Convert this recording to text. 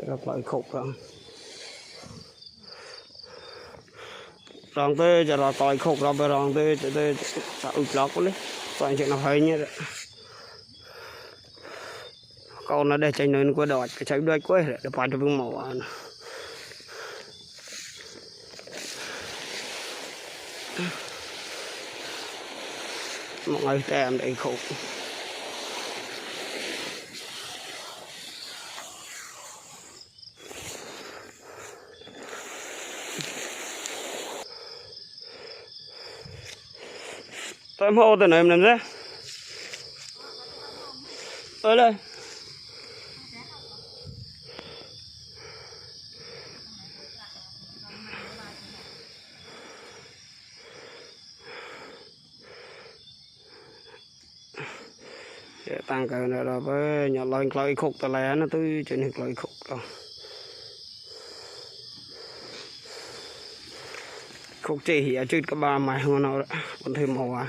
Rất lại khúc rồi rong tới giờ là tỏi khúc rồi bây rong tới tạo ướp lót đấy toàn chuyện nó hơi như vậy con nó để chạy nơi qua đọt cái chạy đuôi quay để phải cho vương màu mọi người tem để khúc tôi hô từ này em làm ra ơi đây tăng cái này là với nhà loại khúc tờ lẻ nó tới chuyện hình loại khúc rồi khúc chỉ ở trên các ba mày mà nó còn thêm màu